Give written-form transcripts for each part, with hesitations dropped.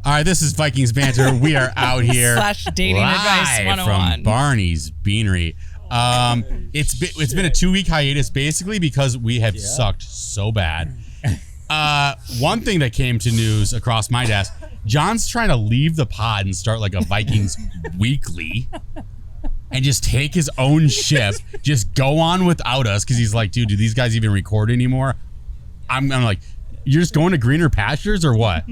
All right, this is Vikings Banter. We are out here / dating advice 101 from Barney's Beanery. It's been a 2-week hiatus basically because we have sucked so bad. One thing that came to news across my desk, John's trying to leave the pod and start like a Vikings weekly and just take his own ship, just go on without us because he's like, dude, do these guys even record anymore? I'm like, you're just going to greener pastures or what?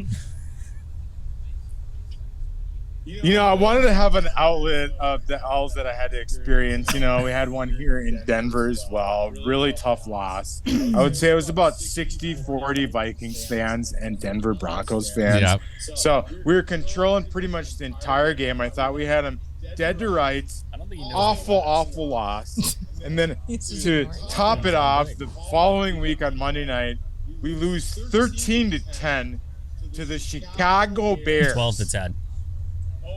You know, I wanted to have an outlet of the L's that I had to experience. You know, we had one here in Denver as well. Really tough loss. I would say it was about 60-40 Vikings fans and Denver Broncos fans. Yep. So we were controlling pretty much the entire game. I thought we had them dead to rights. Awful loss. And then to top it off, the following week on Monday night, we lose 13-10 to the Chicago Bears. 12-10.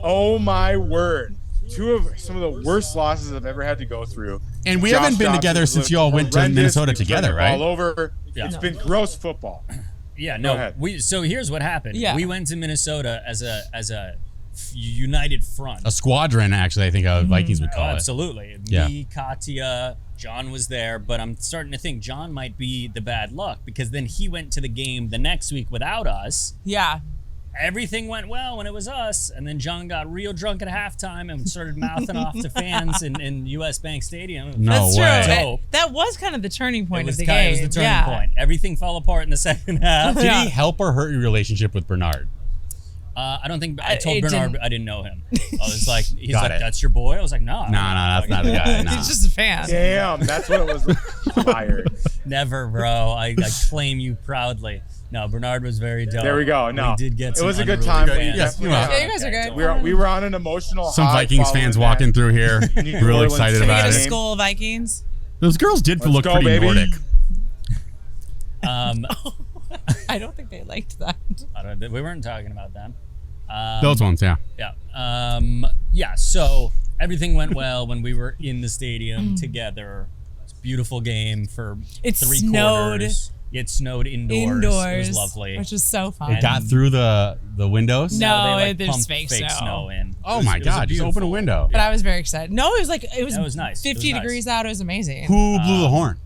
Oh my word. Some of the worst losses I've ever had to go through. And we haven't been together since you all went to Minnesota together, right? All over. Yeah. It's been gross football. Yeah, no. So here's what happened. Yeah. We went to Minnesota as a united front. A squadron, actually, I think Vikings would call it. Absolutely. Me, Katya, John was there, but I'm starting to think John might be the bad luck because then he went to the game the next week without us. Yeah. Everything went well when it was us, and then John got real drunk at halftime and started mouthing off to fans in US Bank Stadium. That's true. That was kind of the turning point of the game. It was the turning point. Everything fell apart in the second half. Did he help or hurt your relationship with Bernard? I don't think I told Bernard I didn't know him. I was like, he's like, that's your boy? I was like, no. No, that's not the guy. He's just a fan. Damn, that's what it was fired. Never, bro. I claim you proudly. No, Bernard was very dope. There we go. No, we did get it was a good time. Yes, you guys are good. We were on an emotional Some Vikings fans walking through here, real excited about it. Can we get a skull Vikings? Those girls did look pretty baby. Nordic. I don't think they liked that. We weren't talking about them. Those ones, yeah. Yeah. So everything went well when we were in the stadium together. It's a beautiful game for 3 quarters. It snowed indoors. It was lovely. Which was so fun. It got through the windows? No, they there's fake snow in. Oh my God, just open a window. But I was very excited. No, it was nice. 50 degrees out. It was amazing. Who blew the horn?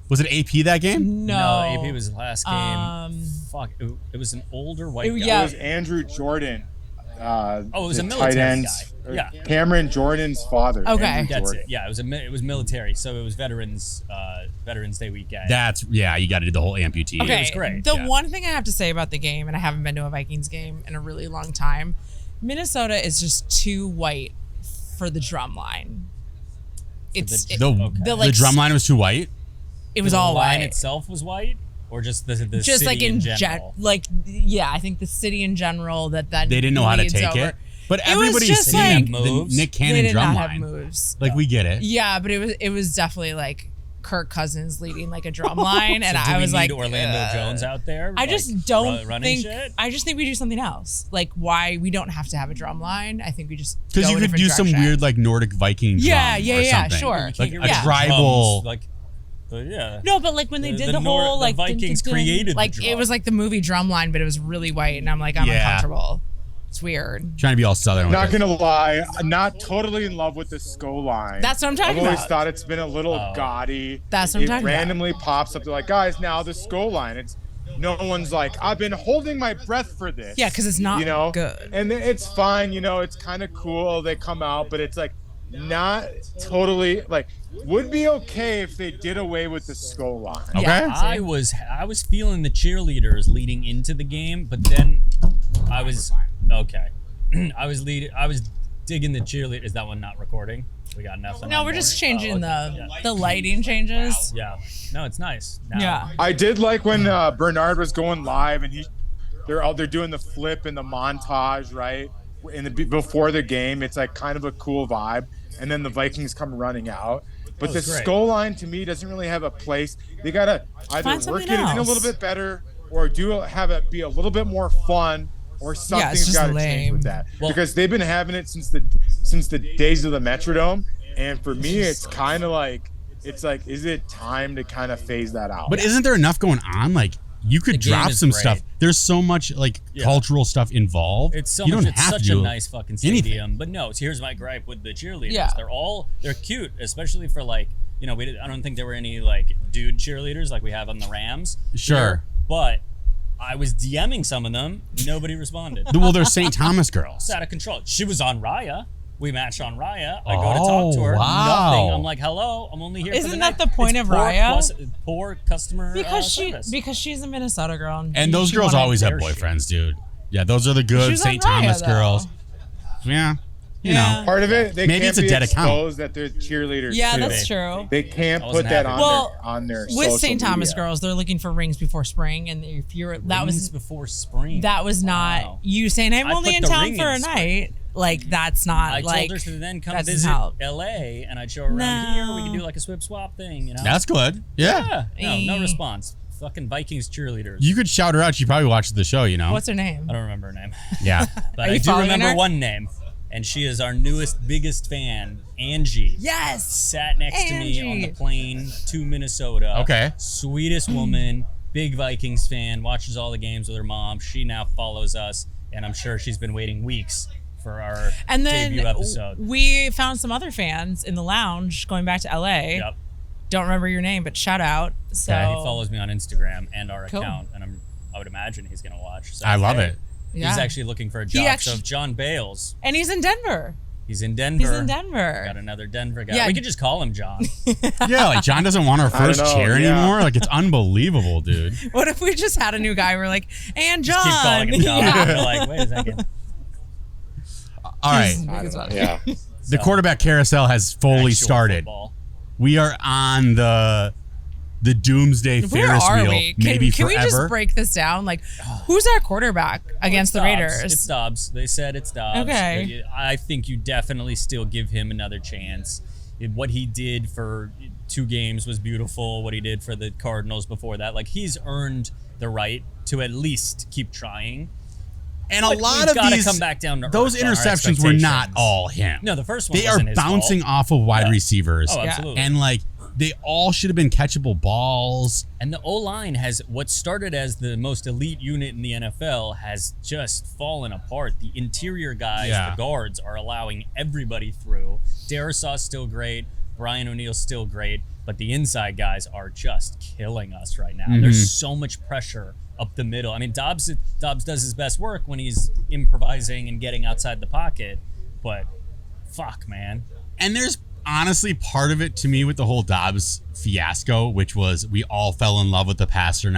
Was it AP that game? No, AP was the last game. Fuck, it was an older white guy. Yeah. It was Andrew Jordan. It was a military guy. Yeah, Cameron Jordan's father. Okay, that's it. Yeah, it was military, so it was Veterans Day weekend. You got to do the whole amputee. Okay, it was great. The one thing I have to say about the game, and I haven't been to a Vikings game in a really long time, Minnesota is just too white for the drum line. The drum line was too white. It was all white. The line itself was white. Or just the just city like in general? I think the city in general that they didn't know how to take it. But everybody's seen the Nick Cannon drum line. Have moves. Like we get it. Yeah, but it was definitely like Kirk Cousins leading like a drum line, and so I was like, Orlando Jones out there. I just don't think. Shit? I just think we do something else. Like why we don't have to have a drum line. I think we just because you could do some weird like Nordic Viking. Yeah, sure. Like a tribal. No, but like when they did the whole like the Vikings created like the it was like the movie Drumline, but it was really white, and I'm like I'm uncomfortable. It's weird. Trying to be all southern. Not gonna lie, I'm not totally in love with the skull line. That's what I'm talking about. I've always about. thought it's been a little gaudy. That's what I'm talking about. It randomly pops up. They're like, guys, now the skull line. It's no one's like, I've been holding my breath for this. Yeah, because it's not good. And it's fine. It's kind of cool. They come out, but it's like not totally like. Would be okay if they did away with the skull line. Okay. Yeah, I was feeling the cheerleaders leading into the game, but then I was okay. I was digging the cheerleader. Is that one not recording? We got nothing. No, we're just changing the lighting changes. Yeah. No, it's nice. Yeah. I did like when Bernard was going live and they're doing the flip and the montage, right? Before the game, it's like kind of a cool vibe. And then the Vikings come running out. But the skull line to me doesn't really have a place. They gotta either work it in a little bit better or have it be a little bit more fun, or something's got to change with that. Because they've been having it since the days of the Metrodome, and for me, it's kind of like is it time to kind of phase that out? But isn't there enough going on? Like you could The game drop is some great. stuff. There's so much cultural stuff involved. It's so you much. don't It's have such to a do nice fucking stadium. anything. But no, so here's my gripe with the cheerleaders. Yeah. They're cute, especially for like I don't think there were any like dude cheerleaders like we have on the Rams. Sure. here, but I was DMing some of them. Nobody responded. Well, they're St. Thomas girls. It's out of control. She was on Raya. We matched on Raya. I go to talk to her. Wow. Nothing. I'm like, hello. I'm only here. for Isn't the that night. the point It's of Raya? Poor customer Because service. she's a Minnesota girl. And those she girls wanted- always have their shit. boyfriends, dude. Yeah, those are the good She was on St. Raya, Thomas though. girls. Yeah. You Yeah. know. Part of it, they Maybe can't it's a be dead account. exposed that they're cheerleaders. Yeah, too. that's true. They can't I put wasn't that happy. on their With social St. Thomas media. girls, they're looking for rings before spring, and if you're that Rings was before spring. that was not Wow. you saying I'm I only put in the town ring for in a spring. night. Like that's not I like told her to then come that doesn't visit help. LA, and I'd show her around No. here. We could do like a swip swap thing, That's good. Yeah. No Eh. response. Fucking Vikings cheerleaders. You could shout her out. She probably watches the show, you know? What's her name? I don't remember her name, Yeah. but Are I you do following remember her? one name, and she is our newest, biggest fan, Angie. Yes. Sat next to me on the Angie. plane to Minnesota. Okay. Sweetest woman, big Vikings fan, watches all the games with her mom. She now follows us, and I'm sure she's been waiting weeks for our And then debut episode. we found some other fans in the lounge going back to LA. Yep. Don't remember your name, but shout out. So Yeah, he follows me on Instagram and our Cool. account, and I would imagine he's gonna watch. So, I love hey, it. Yeah. He's actually looking for a He job. actually- So John Bales, And he's in Denver. he's in Denver. He's in Denver. Got another Denver guy. Yeah. We could just call him John. Yeah, like John doesn't want our I don't first know, chair yeah. anymore. Like, it's unbelievable, dude. What if we just had a new guy? We're like, and John. Keep calling him John. Yeah. We're like, wait a second. All right. Yeah. The quarterback carousel has fully Actual started. football. We are on the doomsday Where Ferris are wheel, we? maybe Can we forever. just break this down? Like, who's our quarterback against the Dobbs. Raiders? It's Dobbs. They said it's Dobbs. Okay. I think you definitely still give him another chance. What he did for 2 games was beautiful. What he did for the Cardinals before that, like he's earned the right to at least keep trying. And But a lot we've of gotta these, come back down to those earth on our interceptions were not expectations. all him. No, the first one They are wasn't his bouncing fault. off of wide Yeah. receivers. Oh, Yeah. absolutely. And like, they all should have been catchable balls. And the O-line has what started as the most elite unit in the NFL has just fallen apart. The interior guys, Yeah. the guards, are allowing everybody through. Darrisaw's still great. Brian O'Neill's still great. But the inside guys are just killing us right now. Mm-hmm. There's so much pressure up the middle. I mean, Dobbs does his best work when he's improvising and getting outside the pocket. But fuck, man. And there's honestly part of it to me with the whole Dobbs fiasco, which was we all fell in love with the passer.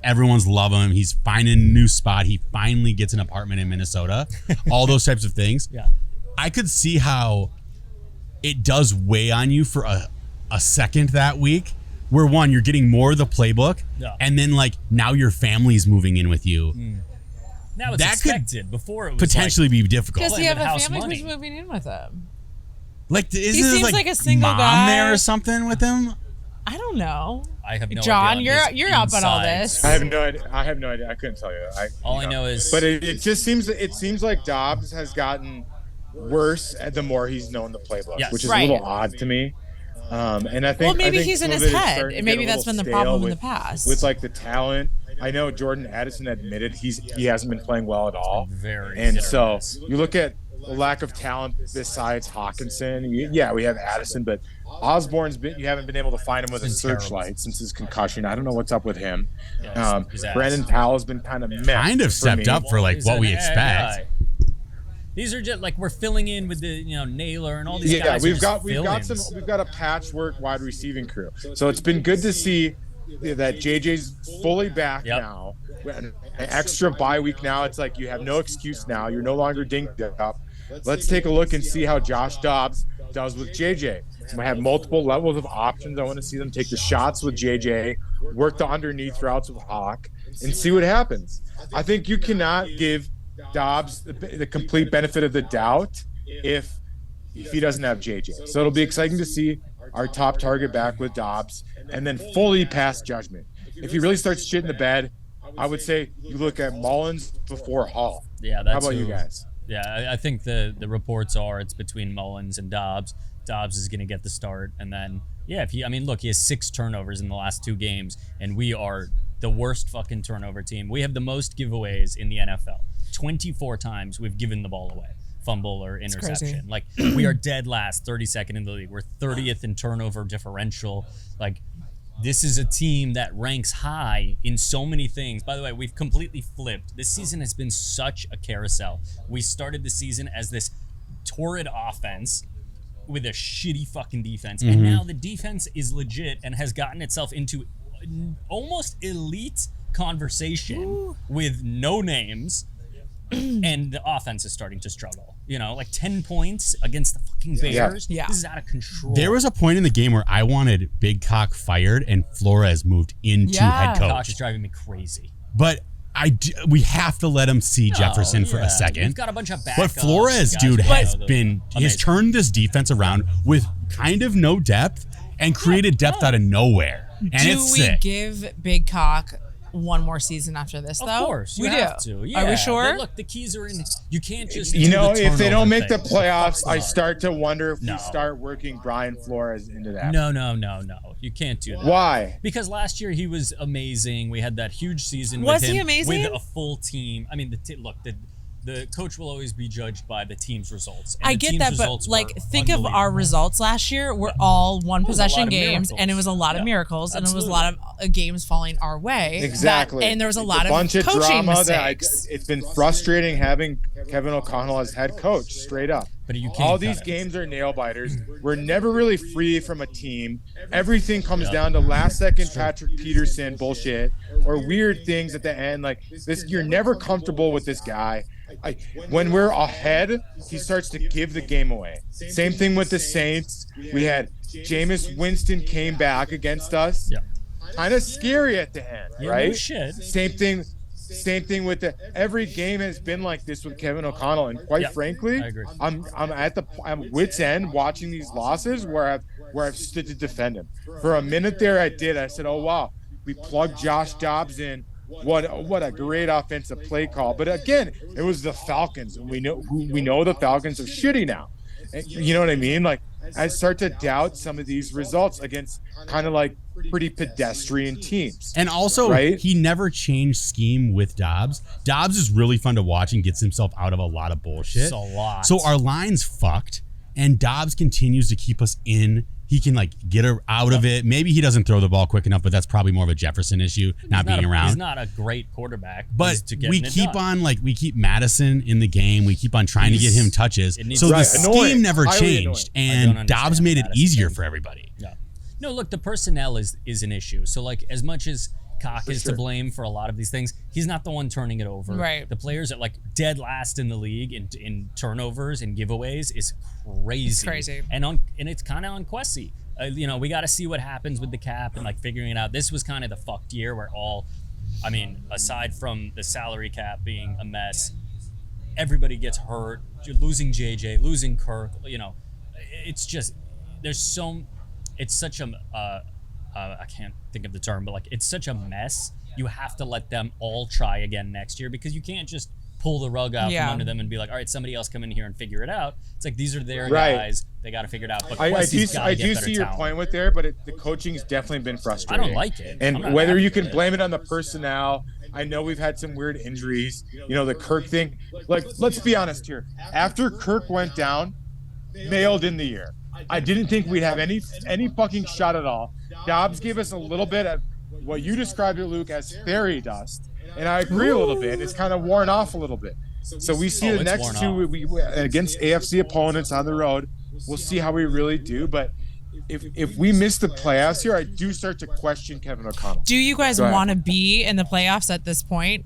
Everyone's loving him. He's finding a new spot. He finally gets an apartment in Minnesota. All those types of things. Yeah. I could see how it does weigh on you for a second that week, where one, you're getting more of the playbook, Yeah. and then like now your family's moving in with you. Now it's That could expected. Before it was Potentially be difficult. Does he Playing have with a house family money. who's moving in with him? Like, isn't seems his like a single mom guy. there or something with him? I don't know. I have no John, idea on you're his up on all insides. this. I have no idea. I couldn't tell you. All I know is, But it just seems like Dobbs has gotten worse the more he's known the playbook, Yes. which is Right. a little odd to me. And I think Well, maybe I think he's in some of his it is head, starting to and get maybe a that's been little the stale problem in with- the past. with like the talent. I know Jordan Addison admitted he hasn't been playing well at all. very And hit or so miss. you look at the lack of talent besides Hawkinson. Yeah, we have Addison, but you haven't been able to find him with a It's been terrible. searchlight since his concussion. I don't know what's up with him. Yeah, his ass. Brandon Powell's been kind of Kind of stepped up for like He's what an we AI expect. guy. These are just like we're filling in with the Naylor and all these Yeah, guys. we've got a patchwork wide receiving crew. So it's been good to see that JJ's fully back Yep. now. An extra bye week now. It's like you have no excuse now. You're no longer dinged up. Let's take a look and see how Josh Dobbs does with JJ. We have multiple levels of options. I want to see them take the shots with JJ, work the underneath routes with Hawk, and see what happens. I think you cannot give Dobbs the complete benefit of the doubt if he doesn't have JJ. So it'll be exciting to see our top target back with Dobbs and then fully pass judgment. If he really starts shit in the bed, I would say you look at Mullins before Hall. Yeah, that's How about who- you guys? Yeah, I think the reports are it's between Mullins and Dobbs. Dobbs is going to get the start, and then look, he has 6 turnovers in the last 2 games, and we are the worst fucking turnover team. We have the most giveaways in the NFL. 24 times we've given the ball away, fumble or interception. Like, we are dead last, 32nd in the league. We're 30th in turnover differential. Like, this is a team that ranks high in so many things. By the way, we've completely flipped. This season has been such a carousel. We started the season as this torrid offense with a shitty fucking defense. And now the defense is legit and has gotten itself into almost elite conversation with no names. And the offense is starting to struggle. You know, like 10 points against the fucking Bears. Yeah. This is out of control. There was a point in the game where I wanted Big Cock fired and Flores moved into head coach. Coach is driving me crazy. But we have to let him see Jefferson for a second. We've got a bunch of backups. But Flores, dude, has turned this defense around with kind of no depth and created depth out of nowhere. And it's sick. Do we give Big Cock one more season after this, though? Of course, we have do. To. Yeah. Are we sure? Look, the keys are in. You can't just. If they don't make the thing. playoffs, I start to wonder if we start working Brian Flores into that. No. You can't do that. Why? Because last year he was amazing. We had that huge season. Was with him he amazing? with a full team? I mean, the coach will always be judged by the team's results. And I get that, but like, think of our results last year. We're all one possession games, and it was a lot of miracles, and it was a lot of games falling our way. Exactly. And there was a lot of bunch of coaching drama mistakes. it's been frustrating having Kevin O'Connell as head coach, straight up. But you can't all these games are nail biters. We're never really free from a team. Everything comes down to last second Patrick Peterson bullshit or weird things at the end. Like this, you're never comfortable with this guy. When we're ahead, he starts to give the game away. Same thing with the Saints. We had Jameis Winston came back against us. Yeah. Kind of scary at the end, right? No shit. Same thing with every game has been like this with Kevin O'Connell, and quite frankly, I agree. I'm wit's end watching these losses where I've stood to defend him. For a minute there, I said, oh wow, we plugged Josh Dobbs in. What a great offensive play call. But again, it was the Falcons, and we know the Falcons are shitty now. And you know what I mean? Like, I start to doubt some of these results against kind of like pretty pedestrian teams. And also, he never changed scheme with Dobbs. Dobbs is really fun to watch and gets himself out of a lot of bullshit. It's a lot. So our line's fucked, and Dobbs continues to keep us in. He can like get her out of it. Maybe he doesn't throw the ball quick enough, but that's probably more of a Jefferson issue, not being around. He's not a great quarterback. But we keep Madison in the game. We keep on trying to get him touches. So the scheme never changed, and Dobbs made it easier for everybody. Yeah. No, look, the personnel is an issue. So like, as much as Cock is to blame for a lot of these things, he's not the one turning it over. Right. The players are like dead last in the league in turnovers and giveaways is crazy. It's crazy. And it's kind of on Quessy. We got to see what happens with the cap and like figuring it out. This was kind of the fucked year where aside from the salary cap being a mess, everybody gets hurt. You're losing JJ, losing Kirk. It's just it's such a I can't think of the term, but like, it's such a mess. You have to let them all try again next year, because you can't just pull the rug out from under them and be like, all right, somebody else come in here and figure it out. It's like, these are their guys. They got to figure it out. But I do see your point with there, but the coaching's definitely been frustrating. I don't like it. And whether you can blame it on the personnel, I know we've had some weird injuries. The Kirk thing. Like, let's be honest here. After Kirk went down, mailed in the year. I didn't think we'd have any fucking shot at all. Dobbs gave us a little bit of what you described it, Luke, as fairy dust, and I agree a little bit. It's kind of worn off a little bit. So we see the next two against AFC opponents on the road. We'll see how we really do. But if we miss the playoffs here, I do start to question Kevin O'Connell. Do you guys want to be in the playoffs at this point?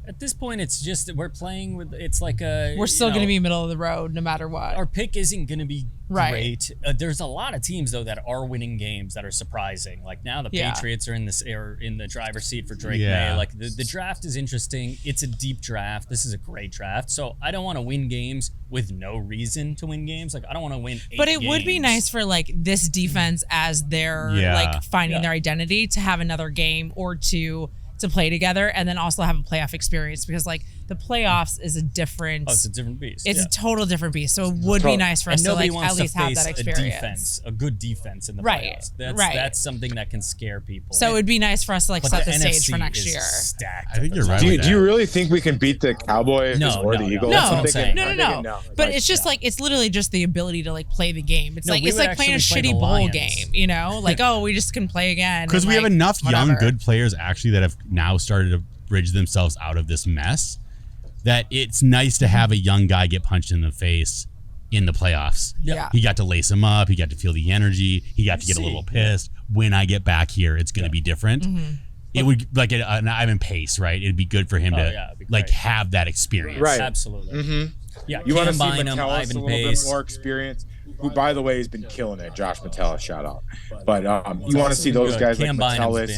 At this point, it's just we're playing with. It's like we're still going to be middle of the road no matter what. Our pick isn't going to be great. There's a lot of teams though that are winning games that are surprising. Like now, the Patriots are in the driver's seat for Drake May. Like the draft is interesting. It's a deep draft. This is a great draft. So I don't want to win games with no reason to win games. Like I don't want to win 8 But it would be nice for like this defense as they're like finding their identity to have another game or two to play together and then also have a playoff experience, because like the playoffs is a different. Oh, it's a different beast. It's a total different beast. So it would be nice for us to like at least have that experience. A good defense in the playoffs. That's something that can scare people. So it would be nice for us to like set the stage for next year. I think you're right. Do you really think we can beat the Cowboys or the Eagles? No, no. But it's just like it's literally just the ability to like play the game. It's like playing a shitty bowl game, you know? Like, oh, we just can play again. Because we have enough young good players actually that have now started to bridge themselves out of this mess, that it's nice to have a young guy get punched in the face in the playoffs. Yeah. He got to lace him up. He got to feel the energy. He got to get a little pissed. When I get back here, it's going to be different. Mm-hmm. It would like an Ivan Pace, right? It'd be good for him to like have that experience. Right. Absolutely. Mm-hmm. Yeah. You want to see Bynum, Metellus Ivan a little Pace. bit more experience, who, by the way, has been killing it. Josh Metellus, shout out. But you want to see those guys Cam like Bynum's Metellus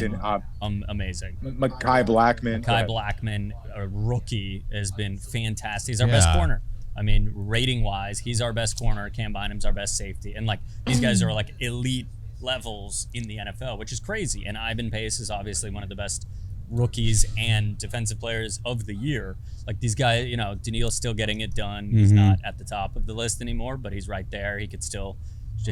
been amazing. Mekhi Blackman. Mekhi Blackman, a rookie, has been fantastic. He's our best corner. I mean, rating-wise, he's our best corner. Cam Bynum's our best safety. And, like, these guys are, like, elite levels in the NFL, which is crazy. And Ivan Pace is obviously one of the best rookies and defensive players of the year. Like, these guys, you know, Daniil's still getting it done. He's not at the top of the list anymore, but he's right there. He could still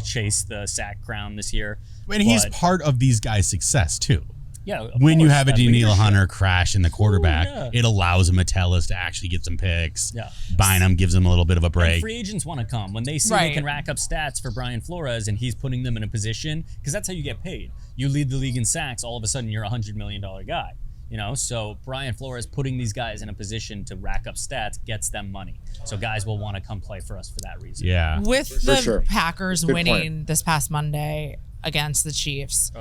chase the sack crown this year. And he's part of these guys' success, too. Yeah, when you have a Daniil Hunter crash in the quarterback, it allows a Metellus to actually get some picks. Yeah. Bynum gives him a little bit of a break. And free agents want to come when they see they can rack up stats for Brian Flores, and he's putting them in a position, because that's how you get paid. You lead the league in sacks, all of a sudden you're a $100 million guy. You know, so Brian Flores putting these guys in a position to rack up stats gets them money. So guys will want to come play for us for that reason. Yeah. With the Packers winning this past Monday against the Chiefs.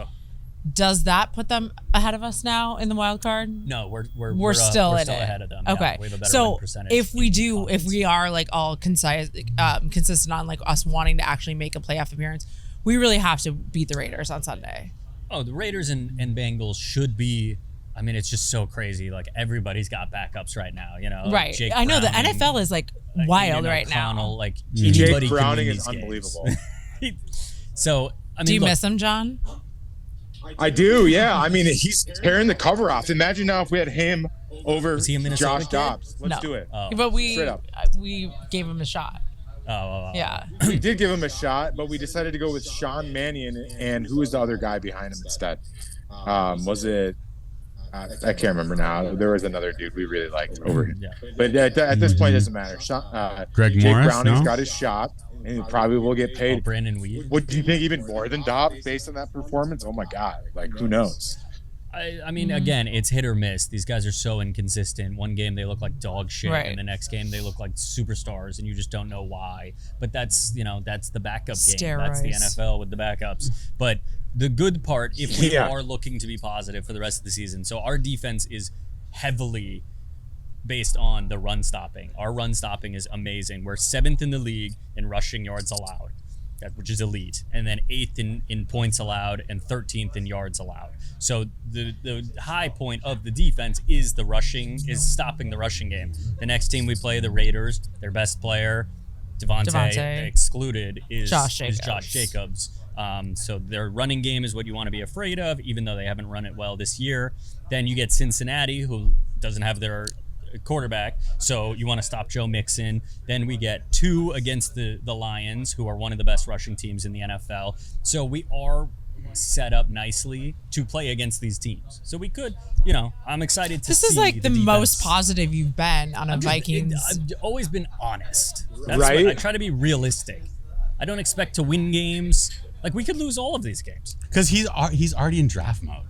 Does that put them ahead of us now in the wild card? No, we're still in it. ahead of them. Okay, Yeah, we have a better so win percentage if we are like all consistent on like us wanting to actually make a playoff appearance, we really have to beat the Raiders on Sunday. Oh, the Raiders and Bengals should be. I mean, it's just so crazy. Like, everybody's got backups right now, you know? Right. Jake I know Browning, the NFL is like wild right now. Like, Jake Browning is unbelievable. So, I mean, do you miss him, John? I do, yeah. I mean, he's tearing the cover off. Imagine now if we had him over Josh Dobbs. Let's do it. But we gave him a shot. Yeah. We did give him a shot, but we decided to go with Sean Mannion, and who was the other guy behind him instead? Was it? I can't remember now. There was another dude we really liked over him. Yeah. But at this point, it doesn't matter. Greg Jake Morris, Browning's got his shot, and he probably will get paid. Brandon Weed. What do you think, even more than Dobbs based on that performance? Oh, my God. Like, who knows? I mean, again, it's hit or miss. These guys are so inconsistent. One game they look like dog shit, and the next game they look like superstars, and you just don't know why. But that's the backup game. That's the NFL with the backups. But the good part, if we are looking to be positive for the rest of the season, so our defense is heavily based on the run stopping. Our run stopping is amazing. We're 7th in the league in rushing yards allowed, which is elite, and then 8th in points allowed and 13th in yards allowed. So the high point of the defense is stopping the rushing game. The next team we play, the Raiders, their best player, Devontae excluded, is Josh Jacobs. So their running game is what you want to be afraid of, even though they haven't run it well this year. Then you get Cincinnati, who doesn't have their quarterback, so you want to stop Joe Mixon. Then we get 2 against the Lions, who are one of the best rushing teams in the NFL. So we are set up nicely to play against these teams. So we could, I'm excited to see. This is like the most positive you've been on a Vikings. I've always been honest. That's right. I try to be realistic. I don't expect to win games. Like, we could lose all of these games. Because he's already in draft mode.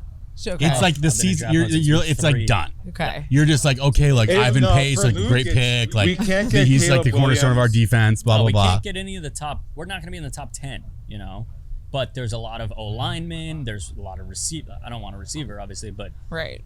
Okay. It's like the season. It's like done. Okay. You're just like, okay, like Ivan Pace, like a great pick. Like he's like the cornerstone of our defense. Blah blah blah. We can't get any of the top. We're not going to be in the top 10. But there's a lot of O linemen. There's a lot of receiver. I don't want a receiver, obviously, but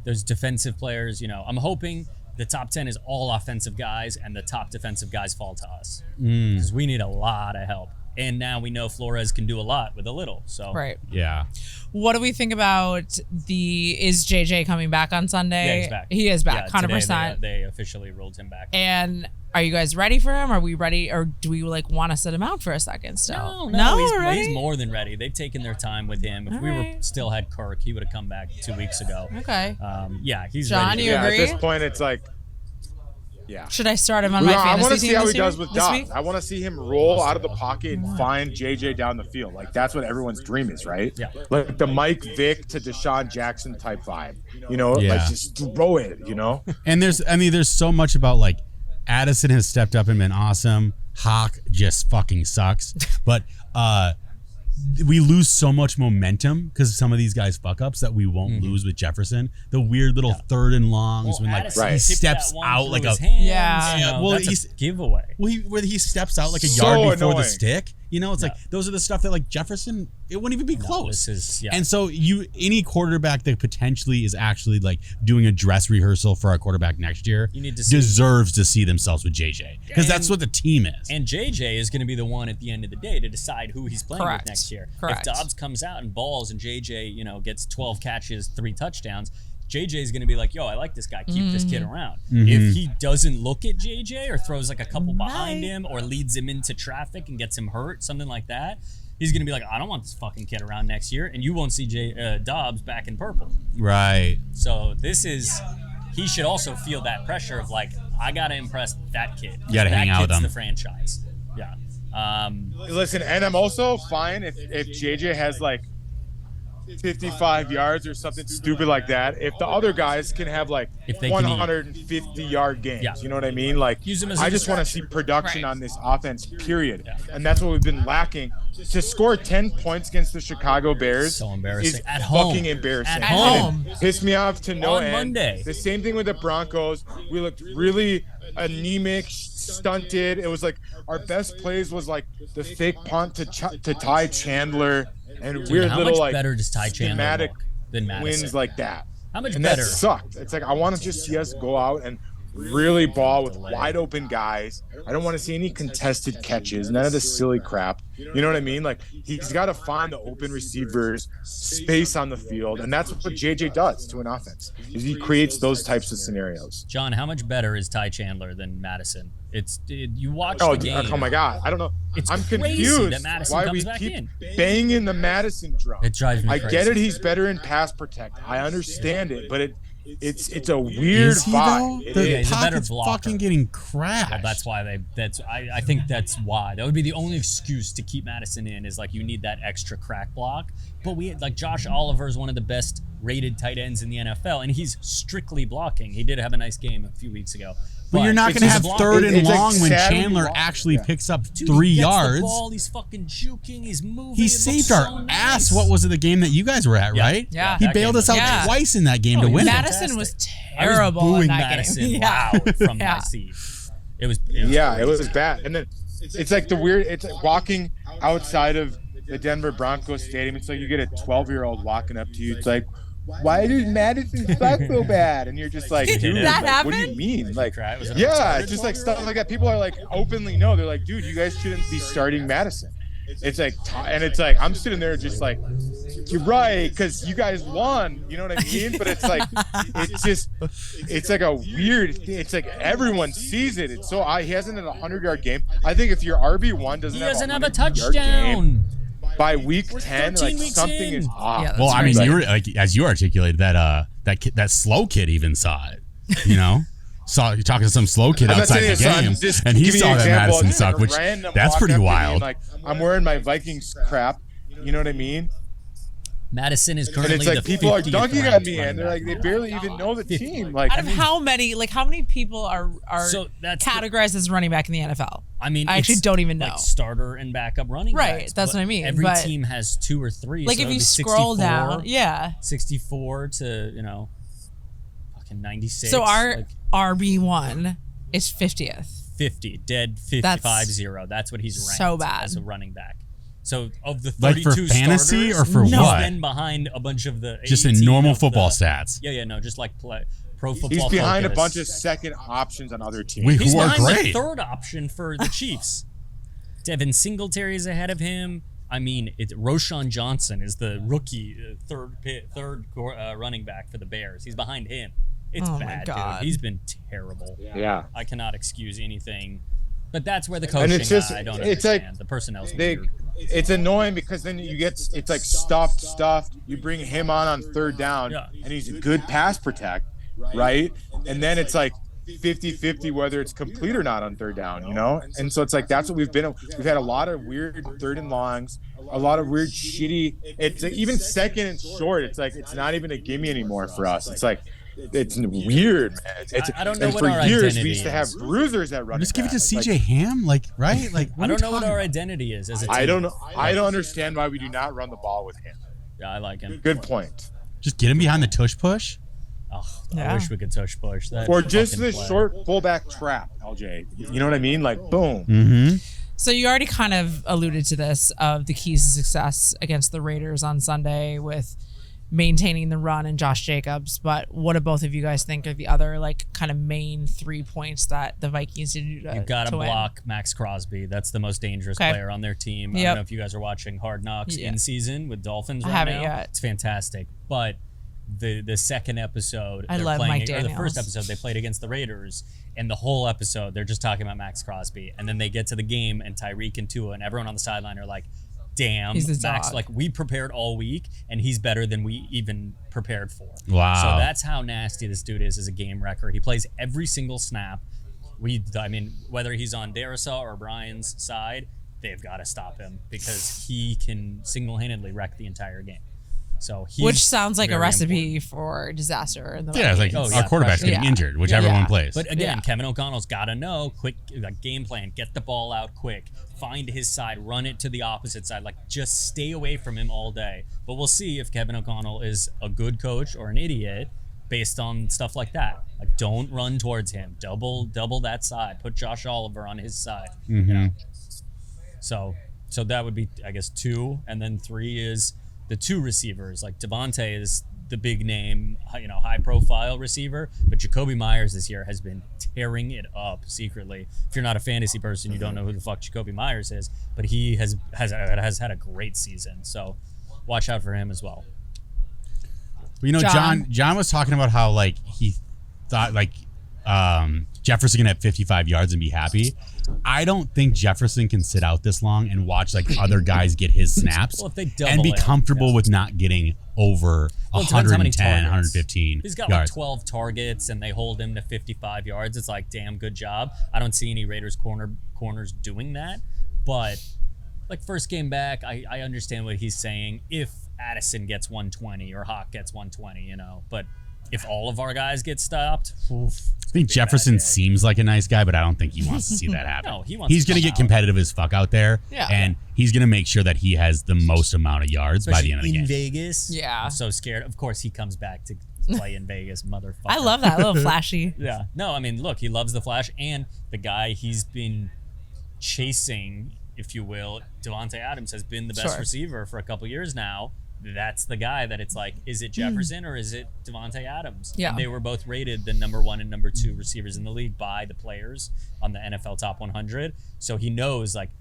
there's defensive players. I'm hoping the top 10 is all offensive guys, and the top defensive guys fall to us because we need a lot of help. And now we know Flores can do a lot with a little. So Right. Yeah. What do we think about is JJ coming back on Sunday? Yeah, he's back. He is back, Yeah, 100%. Today they officially ruled him back. And are you guys ready for him? Are we ready, or do we want to sit him out for a second still? No, we're ready? he's more than ready. They've taken their time with him. If All we were right. still had Kirk, he would have come back 2 weeks ago. Okay. Yeah, he's John, ready. you Yeah, agree? at this point, it's like, yeah. Should I start him on Well, my I fantasy want to team see how he this year- does with this Dobbs. week? I want to see him roll out of the pocket and find JJ down the field. Like, that's what everyone's dream is, right? Yeah. Like the Mike Vick to Deshaun Jackson type vibe. You know, Yeah. like just throw it, you know? And there's so much about like Addison has stepped up and been awesome. Hawk just fucking sucks. But we lose so much momentum because some of these guys fuck ups that we won't lose with Jefferson. The weird little third and longs when like Addison Right. he tipped steps that one out through like his a hands, Yeah. you know, Well, that's he's- a giveaway. where he steps out like a So yard before the annoying. stick. You know, it's like those are the stuff that like Jefferson, it wouldn't even be close. This is And so any quarterback that potentially is actually like doing a dress rehearsal for our quarterback next year You need to see- deserves to see themselves with JJ because that's what the team is. And JJ is going to be the one at the end of the day to decide who he's playing Correct. with next year. Correct. If Dobbs comes out and balls and JJ, gets 12 catches, 3 touchdowns, JJ is going to be like, yo, I like this guy. Keep this kid around. If he doesn't look at JJ or throws like a couple behind him or leads him into traffic and gets him hurt, something like that, he's going to be like, I don't want this fucking kid around next year. And you won't see Dobbs back in purple. Right. So he should also feel that pressure of like, I got to impress that kid. You gotta hang out with That kid's him. the franchise. Yeah. Listen, and I'm also fine if JJ has like 55 yards or something stupid like that. If the other guys can have like If they can eat. 150-yard games, Yeah. you know what I mean? Like, Use them as a I just want to see distraction. production Right. on this offense, period. Yeah. And that's what we've been lacking. To score 10 points against the Chicago Bears So embarrassing. is At home. fucking embarrassing. At home. And it pissed me off to no On end. Monday. The same thing with the Broncos. We looked really anemic, stunted. It was like our best plays was like the fake punt to Ty Chandler and weird How little much like better does Ty Chandler schematic look than Madison? wins like that. How much And better? that sucked. It's like I want to just see us go out and really ball with wide open guys. I don't want to see any contested catches, none of this silly crap. You know what I mean? Like he's got to find the open receivers, space on the field, and that's what JJ does to an offense. Is he creates those types of scenarios. John, how much better is Ty Chandler than Madison? You watch Oh, the game. oh my God! I don't know. It's I'm crazy confused that Madison why comes we back keep in. banging the Madison drum. It drives me I crazy. get it. He's better in pass protect. I understand it, but it's a weird Is he though? vibe. It The Yeah, he's a better pocket's blocker. fucking getting crashed. Well, that's why I think that's why. That would be the only excuse to keep Madison in is like you need that extra crack block. But like Josh Oliver is one of the best rated tight ends in the NFL, and he's strictly blocking. He did have a nice game a few weeks ago. But you're not it's going to just have a blocker. third and It's like long when Saturday Chandler long. actually Yeah. picks up Dude, 3 he gets yards. The ball, he's fucking juking. He's moving. He it saved looks our so ass. nice. What was it, the game that you guys were at, Yeah. right? Yeah. He That bailed game us was out Yeah. twice in that game Oh, to he win was it. Madison was fantastic. terrible I was booing in that Madison game. loud from Yeah. my seat. It was Yeah, it crazy. was bad. And then it's like it's like walking outside of the Denver Broncos stadium. It's like you get a 12-year-old walking up to you. It's like, why does Madison suck so bad? And you're just like, Did dude, that like, what do you happen? mean? Like, Right, was it a yeah, retarded it's just like 12-year-old? stuff like that. People are like openly know. They're like, dude, you guys shouldn't be starting Madison. It's like, and it's like, I'm sitting there just like, you're right, because you guys won. You know what I mean? But it's like, it's like a weird thing. It's like everyone sees it. It's so he hasn't had a 100-yard game. I think if your RB1 He doesn't have a 100-yard game, touchdown. by week We're 10, 13 like weeks something in. is off. Yeah, that's Well, I mean, crazy. you were like as you articulated that slow kid even saw it. You know, you're talking to some slow kid I'm not outside saying the it's not- game, just and he giving you saw an that example. Madison It's like suck, a which random that's walk pretty up to me wild. and, like, I'm wearing my Vikings crap. You know what I mean? Madison is And currently it's like the people are 50th dunking ranked on me, running and they're back. like they barely even know the team. Like, Out of how many people are So that's the- categorized as running back in the NFL? I mean, I actually it's don't even know. like starter and backup running Right, backs, that's but what I mean, Every but- team has 2 or 3. Like so if it'd you be scroll 64, down, yeah. 64 to fucking 96. So our like RB1 is 50th. 50 dead 55-0. That's what he's ranked so bad. as a running back. So of the Like 32 for fantasy starters, or for he's what? been behind a bunch of the Just in 18 normal of football the- stats. Yeah, no, just like pro football. he's behind a Focus. bunch of second options on other teams. We- He's who are behind great. the third option for the Chiefs. Devin Singletary is ahead of him. I mean, Roshan Johnson is the rookie third running back for the Bears. He's behind him. It's bad, dude. He's been terrible. Yeah. I cannot excuse anything. But that's where the coaching, I don't understand. Like, the personnel's weird. It's annoying because then it's like stuffed. You bring him on third down, and he's a good pass protect, right? And then it's like 50-50 whether it's complete or not on third down, you know? And so it's like that's what we've had a lot of weird third and longs, a lot of weird shitty. It's like, even second and short. It's like it's not even a gimme anymore for us. It's like. It's weird, man. I don't know and what for our years identity we used to have bruisers at running. Just give it to back. CJ Ham, right? Like I don't know what our identity is as a team. I don't know. I don't understand why we do not run the ball with him. Yeah, I like him. Good point. Just get him behind the tush push. Oh, I wish we could tush push that. Or just the short fullback trap, LJ. You know what I mean? Like boom. Mm-hmm. So you already kind of alluded to this of the keys to success against the Raiders on Sunday with maintaining the run and Josh Jacobs, but what do both of you guys think are the other like kind of main 3 points that the Vikings need to You've got to block Max Crosby. That's the most dangerous player on their team. I don't know if you guys are watching Hard Knocks in season with Dolphins right now. I haven't yet. It's fantastic. But the second episode, I love Mike Daniels. Or the first episode, they played against the Raiders, and the whole episode they're just talking about Max Crosby, and then they get to the game and Tyreek and Tua and everyone on the sideline are like, damn, Max, like we prepared all week and he's better than we even prepared for. Wow. So that's how nasty this dude is as a game wrecker. He plays every single snap. I mean, whether he's on Darrisaw or Brian's side, they've got to stop him because he can single-handedly wreck the entire game. So which sounds like a recipe for disaster in the it's like our quarterback's getting injured, whichever one plays. But again, Kevin O'Connell's got to know quick game plan, get the ball out quick, find his side, run it to the opposite side, like just stay away from him all day. But we'll see if Kevin O'Connell is a good coach or an idiot based on stuff like that. Like don't run towards him, double that side, put Josh Oliver on his side. Mm-hmm. You know? So that would be, I guess, 2, and then 3 is the 2 receivers. Like Devontae is the big name, high profile receiver, but Jacoby Myers this year has been tearing it up secretly. If you're not a fantasy person, you don't know who the fuck Jacoby Myers is, but he has had a great season. So watch out for him as well. John was talking about how like he thought like Jefferson can have 55 yards and be happy. I don't think Jefferson can sit out this long and watch like other guys get his snaps and be comfortable with not getting over 110, 115 He's got yards. Like 12 targets and they hold him to 55 yards. It's like, damn, good job. I don't see any Raiders corners doing that. But like first game back, I understand what he's saying. If Addison gets 120 or Hawk gets 120, but if all of our guys get stopped, I think Jefferson seems like a nice guy, but I don't think he wants to see that happen. No, he's going to get competitive as fuck out there, and he's going to make sure that he has the most amount of yards by the end of the game. In Vegas, I'm so scared. Of course, he comes back to play in Vegas, motherfucker. I love that little flashy. Yeah, no, I mean, look, he loves the flash, and the guy he's been chasing, if you will, Devontae Adams has been the best receiver for a couple years now. That's the guy that it's like, is it Jefferson or is it Devontae Adams? Yeah. And they were both rated the number 1 and number 2 receivers in the league by the players on the NFL Top 100. So he knows, like,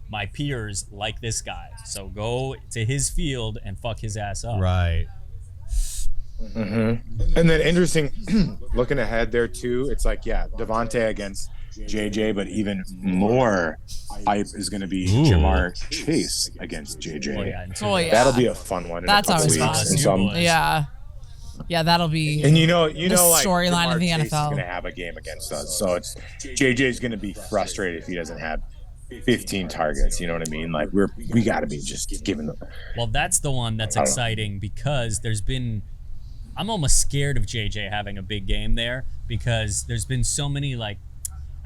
my peers like this guy. So go to his field and fuck his ass up. Right. Mm-hmm. And then interesting, looking ahead there too, it's like, Devontae against JJ, but even more hype is going to be Jamar Chase against JJ. That'll be a fun one. That's always fun. Yeah, that'll be. And the storyline of the Chase NFL is going to have a game against us, so it's JJ's going to be frustrated if he doesn't have 15 targets. You know what I mean? Like we got to be just giving them. Well, that's the one that's exciting because I'm almost scared of JJ having a big game there because there's been so many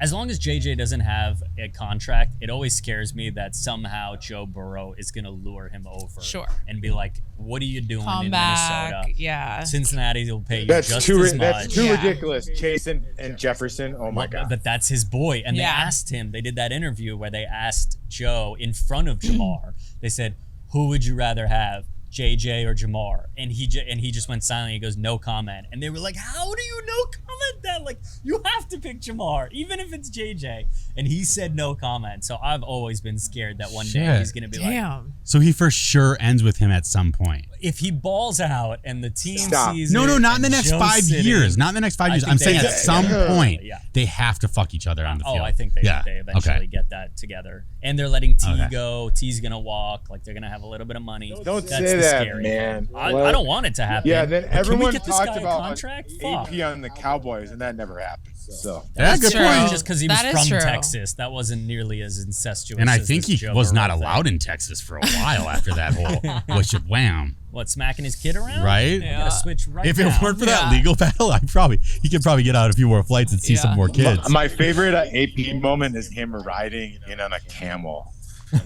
as long as JJ doesn't have a contract, it always scares me that somehow Joe Burrow is going to lure him over and be like, what are you doing in Minnesota? Yeah. Cincinnati will pay you just as much. That's too ridiculous. Chase and Jefferson, oh my God. But that's his boy. And they asked him, they did that interview where they asked Joe in front of Jamar, they said, who would you rather have? JJ or Jamar, and he just went silent. He goes, no comment. And they were like, how do you no comment? comment that. Like, you have to pick Jamar, even if it's JJ. And he said no comment. So I've always been scared that one day he's going to be like. So he for sure ends with him at some point. If he balls out and the team sees No, not in the next 5 years. Not in the next 5 years. I'm saying at some point they have to fuck each other on the field. Oh, I think they eventually get that together. And they're letting T go. T's going to walk. Like, they're going to have a little bit of money. Don't say that, man. I don't want it to happen. Yeah, then everyone talked about contract? AP on the Cowboys, and that never happened. So that's good point. Just because he was from Texas, that wasn't nearly as incestuous. And I think he was not allowed in Texas for a while after that whole wham. What, smacking his kid around? Right? Yeah. Gotta switch right if it weren't for that legal battle, he could probably get out a few more flights and see some more kids. My favorite AP moment is him riding in on a camel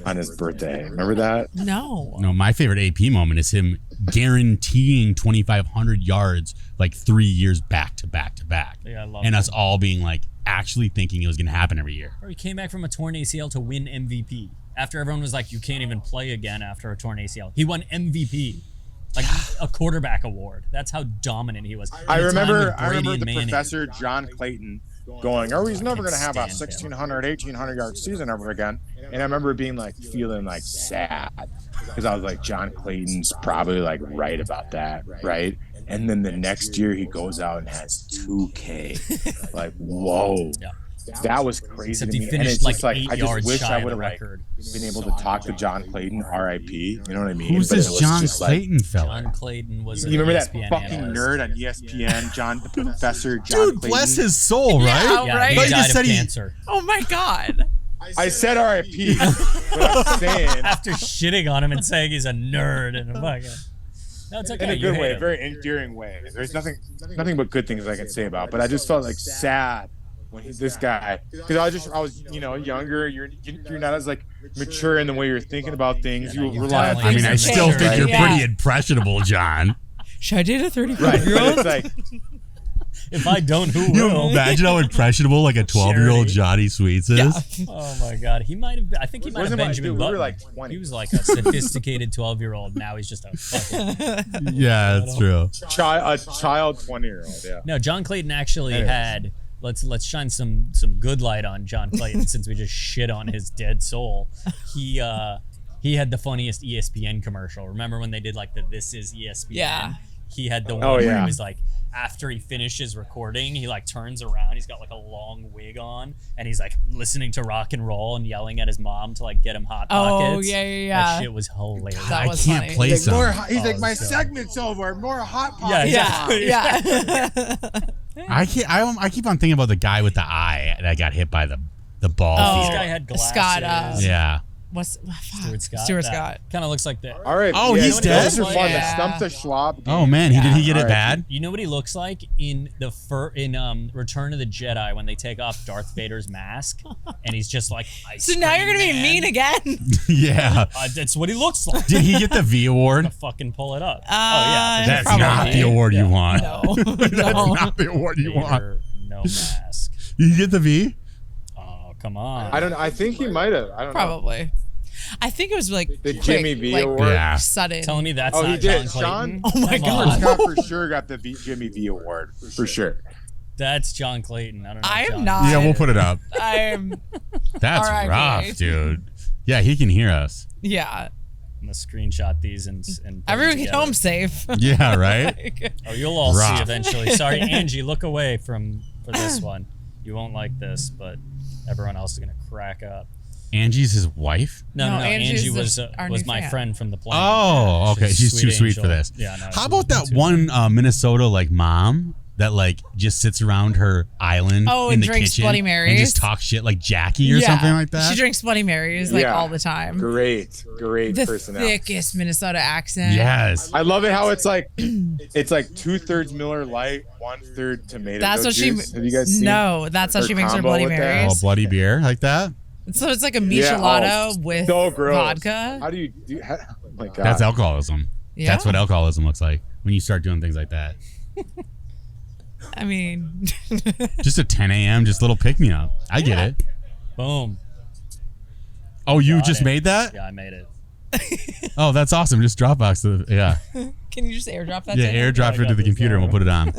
on his birthday. Remember that? No, my favorite AP moment is him guaranteeing 2,500 yards like 3 years back to back to back. Yeah, I love and us all being like actually thinking it was going to happen every year. Or he came back from a torn ACL to win MVP. After everyone was like, you can't even play again after a torn ACL. He won MVP. Like a quarterback award. That's how dominant he was. I remember the professor, John Clayton, going, oh, he's never going to have a 1,600, 1,800 yard season ever again. And I remember being like, feeling like sad because I was like, John Clayton's probably like right about that, right? And then the next year he goes out and has 2K. Like, whoa. Yeah. That was crazy to me. And it's like just like, I just wish I would have like been able to talk to John Clayton, RIP. You know what I mean? Who's this John Clayton fella? John Clayton was. You remember ESPN that fucking analyst. nerd on ESPN, John the Professor, John Dude, Clayton? bless his soul, right? Yeah, right? He died of cancer. Oh my God. I said RIP, but I'm saying after shitting on him and saying he's a nerd and a fucking. No, it's okay. In a good way, a very endearing way. There's nothing but good things I can say about. But I just felt like sad when he's this guy, because I was younger. You're not as like mature in the way you're thinking about things. You rely on. I mean, I still think you're pretty impressionable, John. Should I date a 35-year-old? It's like, if I don't, who you will? Imagine how impressionable like a 12-year-old Johnny Sweets is. Yeah. Oh my God, he might have. I think he might have Benjamin Button. We were like 20. He was like a sophisticated 12-year-old. Now he's just a fucking. Yeah, that's true. A child 20-year-old. Yeah. No, John Clayton actually had. Let's shine some good light on John Clayton since we just shit on his dead soul. He had the funniest ESPN commercial. Remember when they did like the This Is ESPN? Yeah. He had the one where he was like, after he finishes recording, he like turns around. He's got like a long wig on, and he's like listening to rock and roll and yelling at his mom to like get him hot pockets. Oh yeah. That shit was hilarious. That was I can't funny. play some. He's like, my segment's over. More hot pockets. Yeah. I keep on thinking about the guy with the eye that got hit by the ball. This guy had glasses. Scott. Yeah. Stuart Scott. Kind of looks like that. All right. Oh, he's dead? Those are fun. The Stump the Schwab game. Oh man, did he get it bad? You know what he looks like in Return of the Jedi when they take off Darth Vader's mask and he's just like ice So now you're gonna be man. mean again. Yeah. That's what he looks like. Did he get the V award? I'm gonna fucking pull it up. Oh yeah. That's probably. not the award you want. No. That's not the award you want. Vader, no mask. You get the V? Oh come on. I don't know. I think he might have. I don't know. Probably. I think it was like The quick, Jimmy V like, award. Yeah. sudden. Telling me that's Oh, not he did. John Clayton. Oh my Come God. on. Scott for sure got the Jimmy V award for sure. That's John Clayton. I don't know. I am John. not. Yeah, we'll put it up. I'm. That's R.I.P. rough, dude. Yeah, he can hear us. Yeah. I'm gonna screenshot these and put Everyone them get home together. safe. Yeah, right? Oh, you'll all Rough. see eventually. Sorry, Angie, look away for this one. You won't like this, but everyone else is gonna crack up. Angie's his wife? No, Angie's Angie was our was new my fan. friend from the plane. Oh, okay. She's too sweet angel. for this. Yeah, no, How she's about that too one Minnesota like mom that like just sits around her island in and the drinks kitchen Bloody and Marys? just talks shit like Jackie or something like that? She drinks Bloody Marys like all the time. Great The personality. thickest Minnesota accent. Yes. I love it how it's like 2/3 Miller Lite, 1/3 tomato. That's what juice. she. Have you guys seen No, that's how her she makes her combo Bloody with that? Marys. Oh, bloody beer like that? So it's like a Yeah, michelada with so gross. vodka. How do you do? Oh my God. That's alcoholism. Yeah. That's what alcoholism looks like when you start doing things like that. I mean, Just a 10 a.m., just little pick me up. I get it. Boom. Oh, you Got just it. made that? Yeah, I made it. Oh, that's awesome. Just Dropbox. Yeah. can you just airdrop that? Yeah, to him? airdrop it to the computer and we'll put it on.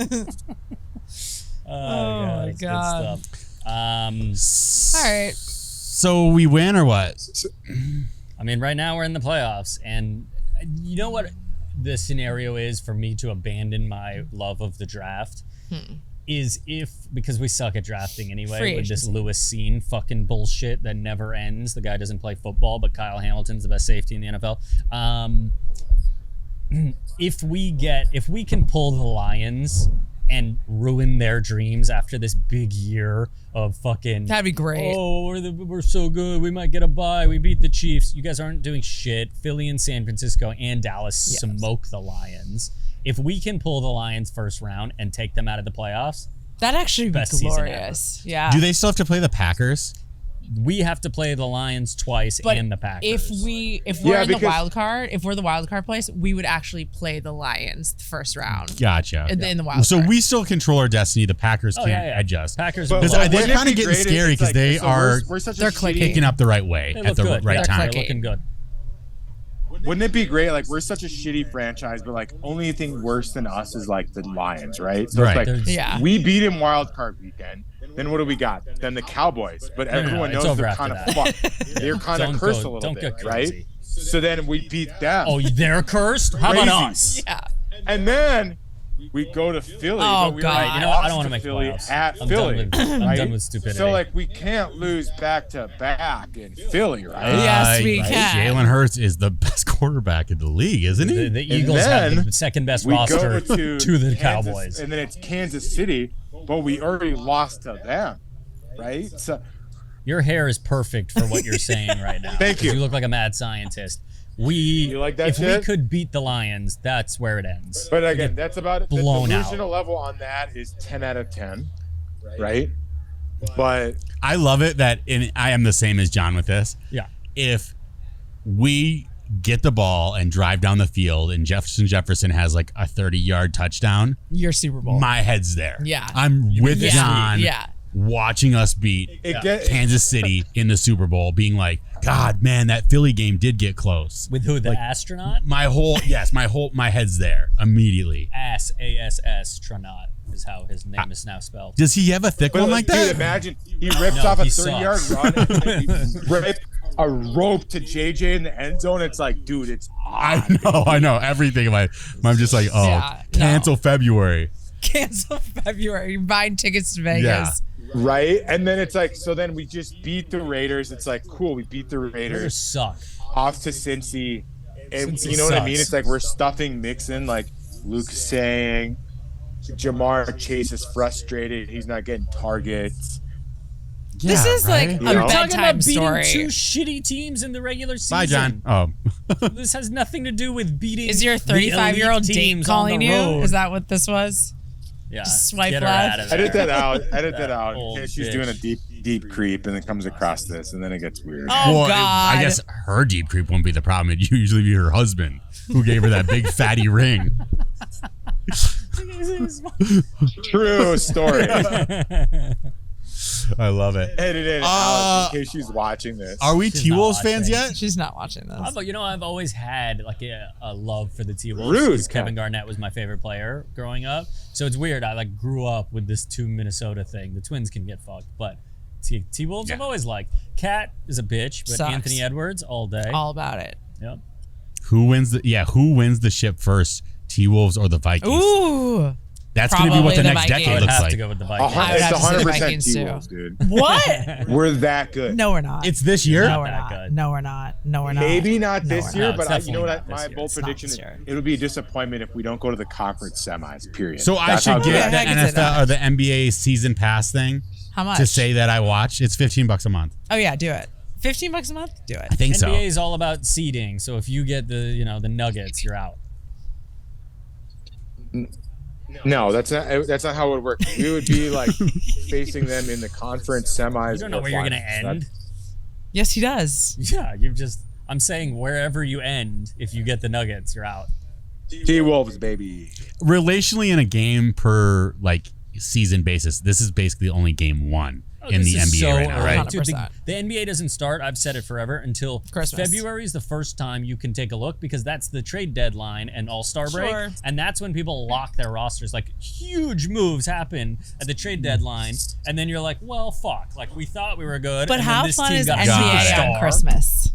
my that's God. good stuff. All right. So we win or what? I mean, right now we're in the playoffs, and you know what the scenario is for me to abandon my love of the draft is because we suck at drafting anyway Free with this agency. Lewis Cine fucking bullshit that never ends. The guy doesn't play football, but Kyle Hamilton's the best safety in the NFL. If we can pull the Lions and ruin their dreams after this big year of fucking, That'd be great. oh, we're so good, we might get a bye, we beat the Chiefs. You guys aren't doing shit. Philly and San Francisco and Dallas smoke the Lions. If we can pull the Lions first round and take them out of the playoffs, That'd actually be best season glorious. Yeah. Do they still have to play the Packers? we have to play the Lions twice But and the Packers. if we're in the wild card, if we're the wild card place, we would actually play the Lions the first round. Gotcha. In the wild So card. we still control our destiny. The Packers can't adjust. Packers, But- Because but they're wouldn't it kind of be getting great if scary it's because like- they so are we're such a they're shitty- clicking. picking up the right way they at look the good. right They're time. clicking. Looking good. Wouldn't it be great? Like, we're such a shitty franchise, but like, only thing worse than us is like the Lions, right? So Right. it's like, Yeah. we beat him wild card weekend. Then what do we got? Then the Cowboys. But everyone it's knows over they're after kind of that. fucked. They're kind of Don't cursed go- a little don't bit, get right? crazy. So then we beat them. Oh, they're cursed? How about Crazy. us? Yeah. And then we go to Philly. Oh, but we God. already You know what? I lost don't wanna to make Philly playoffs. at I'm Philly. I'm right? done with stupidity. So like, we can't lose back to back in Philly, right? Yes, we Right? can. Jalen Hurts is the best quarterback in the league, isn't he? The Eagles have then the second best We roster go to the Kansas, Cowboys. and then it's Kansas City, but we already lost to them, right? So Your hair is perfect for what you're saying right now. Thank 'cause you. You look like a mad scientist. You like that if we shit? could beat the Lions, that's where it ends. But again, that's about it. The blown out. delusional level on that is 10 out of 10, right? But I love it that I am the same as John with this. Yeah. If we get the ball and drive down the field and Jefferson has like a 30-yard touchdown, Your Super Bowl. my head's there. Yeah. I'm with Yeah. John Yeah. watching us beat it Kansas City in the Super Bowl, being like, God, man, that Philly game did get close. With who? The astronaut? My head's there immediately. Astronaut is how his name is now spelled. Does he have a thick one like dude, that? imagine he rips No, off a he 30-yard sucks. run and then he rip a rope to JJ in the end zone. It's like, dude, it's I know everything. I'm just like, oh, Yeah, cancel February. Cancel February. You're buying tickets to Vegas. right. And then it's like, so then we just beat the Raiders. It's like, cool, we beat the Raiders Raiders suck. off to Cincy. And Cincy you know what I sucks. mean? It's like we're stuffing Mixon, like Luke is saying. Jamar Chase is frustrated. He's not getting targets. This is like You a know? We're talking bedtime about beating story. two shitty teams in the regular season. Bye, John. Oh, This has nothing to do with beating. Is your the elite 35-year-old date teams on calling the you? road. Is that what this was? Yeah. swipe Get her left? out of there. Edit that out. Edit that out. old In case she's bitch. doing a deep creep and then comes across this and then it gets weird. Oh, well, God. I guess her deep creep won't be the problem. It'd usually be her husband who gave her that big fatty ring. True story. I love it. Edit it out in case she's watching this. Are we She's T-Wolves not fans watching. yet? She's not watching this. But I've always had like a love for the T-Wolves Rude, because Kevin Kat. Garnett was my favorite player growing up. So it's weird. I like grew up with this two Minnesota thing. The Twins can get fucked, but T-Wolves I've always liked. Cat is a bitch, but Sucks. Anthony Edwards all day. All about it. Yep. Who wins the ship first? T-Wolves or the Vikings? Ooh. That's going to be what Probably the the next Vikings. I decade would looks have like. to go with the Vikings. I would It's have to say the 100% Vikings, too. T-Wolves, dude. What? We're that good. No, we're not. It's this year? No, we're that not. good. No, we're not. No, we're not. Maybe not No, this we're year, not. but It's you know definitely what? not this My year. bold It's not prediction this is year. it'll be a disappointment if we don't go to the conference semis. Period. So I That's how should good get I the can say that. NFL or the NBA season pass thing How much? to say that I watched. It's $15 a month. Oh, yeah, do it. $15 a month? Do I it. think so. NBA is all about seeding. So if you get the Nuggets, you're out. No, that's not how it would work. We would be like facing them in the conference semis. You don't know or where you're gonna finals. end. Yes, he does. Yeah, I'm saying wherever you end, if you get the Nuggets, you're out. T-Wolves, baby. Relationally, in a game per like season basis, this is basically only game one. in the This is NBA so right now, early. right? Dude, the 100%. NBA doesn't start, I've said it forever, until Christmas. February is the first time you can take a look because that's the trade deadline and All-Star break. Sure. And that's when people lock their rosters. Like, huge moves happen at the trade deadline. And then you're like, well, fuck. Like, we thought we were good. But and then how this fun team is got a NBA superstar. on Christmas?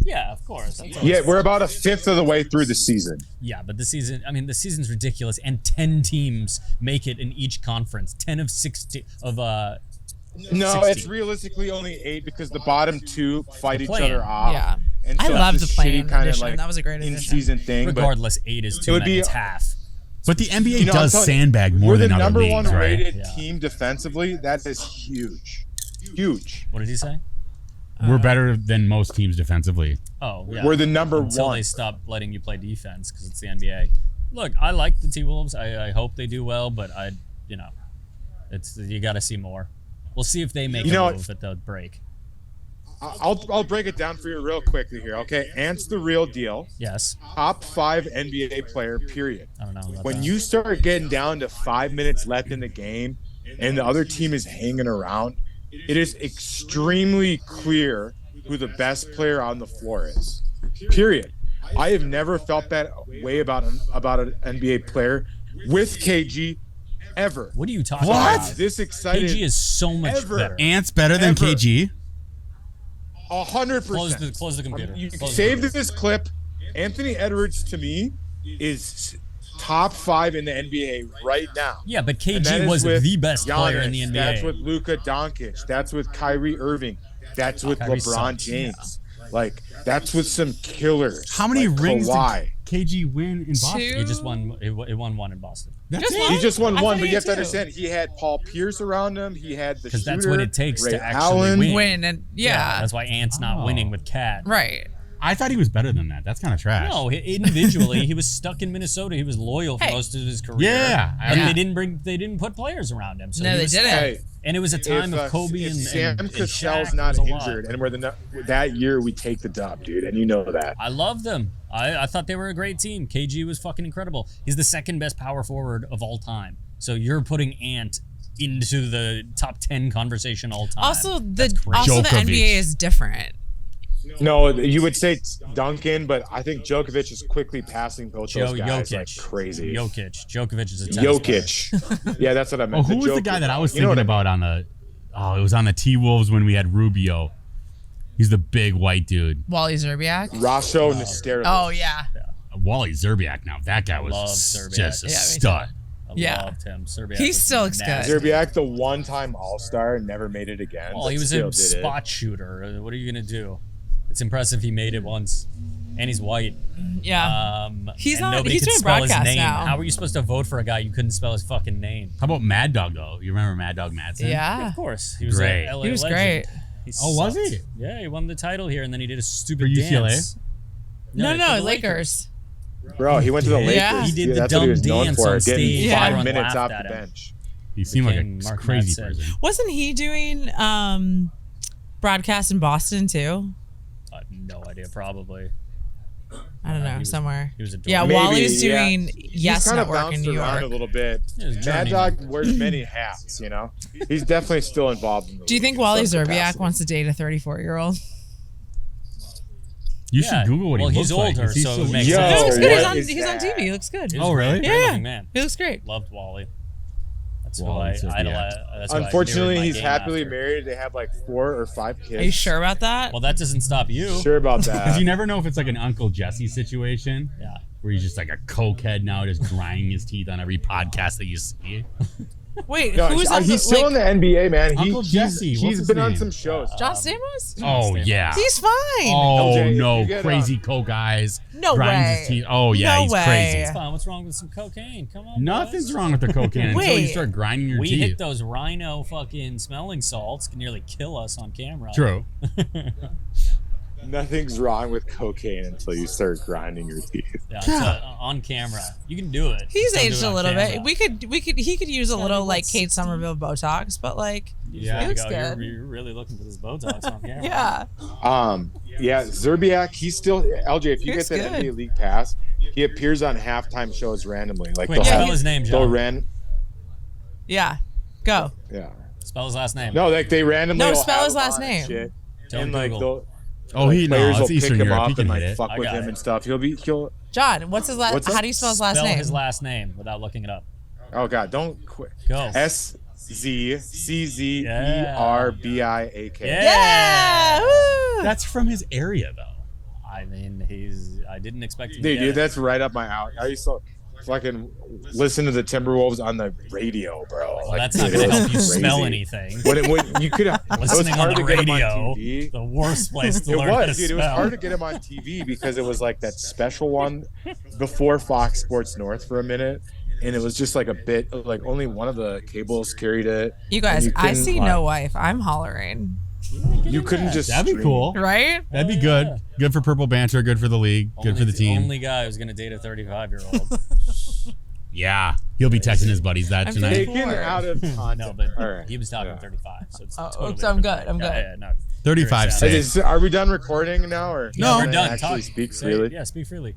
Yeah, of course. That's always Yeah, we're about a fifth of the way through the season. Yeah, but the season's ridiculous, and 10 teams make it in each conference. 10 of 60 of No, 16. it's realistically only 8 because the bottom 2 fight each play-in. other off. Yeah. And I so love it's the this play-in shitty kinda, edition. like, That was a great edition. in-season thing. regardless, 8 is too would many. be- It's half. But the NBA You know, I'm does telling you, sandbag more we're the than other number leagues, one right? rated Yeah. team defensively. That is huge. Huge. What did he say? We're better than most teams defensively. Oh, yeah. We're the number Until one. they stop letting you play defense because it's the NBA. Look, I like the T-Wolves. I hope they do well, but it's you got to see more. We'll see if they make a move at the break. I'll break it down for you real quickly here, okay? Ant's the real deal. Yes. Top 5 NBA player, period. I don't know about When that. you start getting down to 5 minutes left in the game and the other team is hanging around, it is extremely clear who the best player on the floor is. Period. I have never felt that way about an NBA player with KG ever. What are you talking What? about? This excited. KG is so much Ever. better. Ant's better than Ever. KG. 100%. Close the computer. You Close the save computer. this clip. Anthony Edwards to me is top 5 in the NBA right now. Yeah, but And that KG is was with the best player in the Giannis. NBA. That's with Luka Doncic. That's with Kyrie Irving. That's with Kyrie LeBron sucks. James. Like, that's with some killers. How many like rings Kawhi. did KG win in Boston? Two. He just won. He won one in Boston. That's Just it. one? He just won I one, thought but he you have to had two. understand he had Paul Pierce around him. He had the Because shooter, that's what it takes Ray to actually Allen. win. Win and yeah. That's why Ant's not Oh. winning with Cat. Right. I thought he was better than that. That's kind of trash. No, individually he was stuck in Minnesota. He was loyal for Hey. most of his career. Yeah. and Yeah. they didn't put players around him. So No, he they was- didn't. Hey, And it was a time of Kobe if and Sam and Cassell's Shaq, not it was a lot. injured, and that year we take the dub, dude, and you know that. I love them. I thought they were a great team. KG was fucking incredible. He's the second best power forward of all time. So you're putting Ant into the top 10 conversation all time. Also, That's crazy. the Djokovic. NBA is different. No, you would say it's Duncan, but I think Djokovic is quickly passing both those guys like crazy. Djokovic is a tennis player. Jokic. Yeah, that's what I Oh, meant. who was the Jokic. guy that I was You know thinking what I about on the? Oh, it was on the T-Wolves when we had Rubio. He's the big white dude. Wally Zerbiak. mean? Rasho Nesterovic. Oh yeah. Wally Zerbiak. Now that guy was Love Zerbiak. just a Yeah, me too. stud. I Yeah. loved him. Serbia He was still looks nasty. good. Zerbiak, the one-time All-Star, never made it again. Oh, but he was still a did it. spot shooter. What are you gonna do? It's impressive he made it once, and he's white. Yeah. He's he's doing spell his broadcast name. now. How were you supposed to vote for a guy you couldn't spell his fucking name? How about Mad Dog though? You remember Mad Dog Madsen? Yeah. Of course, he was Great. a LA He was legend. great. He Oh, was sucked. he? Yeah, he won the title here, and then he did a stupid For UCLA? dance. No, for the Lakers. Bro, he went to the Lakers. Yeah. He did the that's what he dumb was known dance for, on getting stage. Yeah. 5 Everyone minutes laughed off at the him. bench. He seemed like Became a Mark crazy Madsen. person. Wasn't he doing broadcast in Boston too? I have no idea. Probably. I don't know, he was- somewhere. He was a dork. Yeah, Maybe, Wally's yeah. doing Yes He's kind of Network in bounced New around York. a little bit. He was Mad journeyman. Dog wears many hats, you know. He's definitely still involved in the Do you league think in Wally some Zerbiak capacity. wants to date a 34-year-old? You Yeah. should Google what Well, he he's looks like. older, Is he so still- it makes Yo, sense. No, he looks good. what He's on, is he's on that? TV. He looks good. He was Oh, a really? great Yeah. looking man. He looks great. Loved Wally. That's who Wally I Zerbiak. idolize. That's who I Unfortunately, mirrored my he's game happily after. married. They have like 4 or 5 kids. Are you sure about that? Well, that doesn't stop you. Sure about Because that. you never know if it's like an Uncle Jesse situation. Yeah. Where he's just like a cokehead now, just grinding his teeth on every podcast that you see. Wait, No, who's on he's still in the NBA, man. Uncle Jesse, what's He's his been on name? some shows. John Stamos? Oh Stamos. yeah. He's fine. Oh LJ, no, you get, crazy coke eyes. No grinds way. his teeth. Oh yeah, No he's way. crazy. It's fine. What's wrong with some cocaine? Come on. Nothing's boys. wrong with the cocaine until you Wait. start grinding your We teeth. hit those rhino fucking smelling salts can nearly kill us on camera. True. Nothing's wrong with cocaine until you start grinding your teeth. Yeah, it's, on camera. You can do it. He's Just don't do aged it a on little camera. bit. He could use a Yeah, little but like what's Kate 16? Somerville Botox, but like Yeah. he looks There you go. good. You're really looking for this Botox on camera. Yeah. Yeah, Zerbiak, he's still LJ. If you He's get that good. NBA League Pass, he appears on halftime shows randomly. Like Quick, they'll spell have- his name, they'll John. ran. Yeah. Go. Yeah, Spell his last name. No, like they randomly. No, will spell have his him last on and name. shit. Don't And like Google. players will it's Eastern pick him Europe. He up can and hit like it. fuck I with got him it. and stuff. He'll. John, what's his last? What's How up? do you spell his last Spell name? his last name without looking it up. Oh God, don't quit. Go. SZCZERBIAK. Yeah. Woo! That's from his area, though. I mean, I didn't expect you to Dude, get it. that's right up my alley. I used to fucking listen to the Timberwolves on the radio, bro. Well, Like, that's not dude, going it to help was you crazy. spell anything. When you could, it was Listening on hard the to get him radio, on TV. the worst place to It learn how to was, dude. It was spell. hard to get him on TV because it was like that special one before Fox Sports North for a minute, and it was just like a bit like only one of the cables carried it. You guys, and I couldn't, see no wife. I'm hollering. You couldn't just. That'd be stream. cool. Right? That'd be good. Yeah. Good for Purple Banter. Good for the league. Good for the team. Only guy who's going to date a 35-year-old. Yeah, he'll be texting his buddies that I'm tonight. thinking- Taken out of context. No, but All right. he was talking Yeah. 35, so it's Oh, totally so I'm different. good, I'm good. Yeah, no. 35 You're safe. safe. Are we done recording now, or No. can We're I done. Actually, Talk. speak Say- freely. Yeah, speak freely.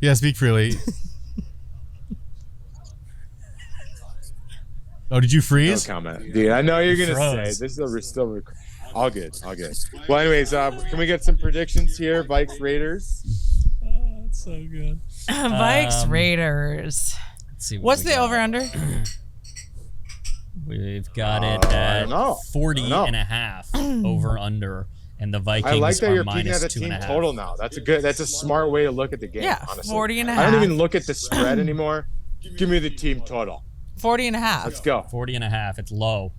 Yeah, speak freely. Oh, did you No freeze? comment, dude. I know you're gonna Froze. say this is still all good, all good. Well, anyways, can we get some predictions here? Vikes Raiders. That's so good. Vikes Raiders. Let's see. What's the over under? We've got it I at don't know. 40 I don't know. and a half over under, and the Vikings I like that are you're peeking minus at the team 2.5. total now. That's a smart way to look at the game. Yeah, honestly. 40 and a I half. don't even look at the spread anymore. Give me the team total. 40 and a half. Let's go. 40 and a half. It's low.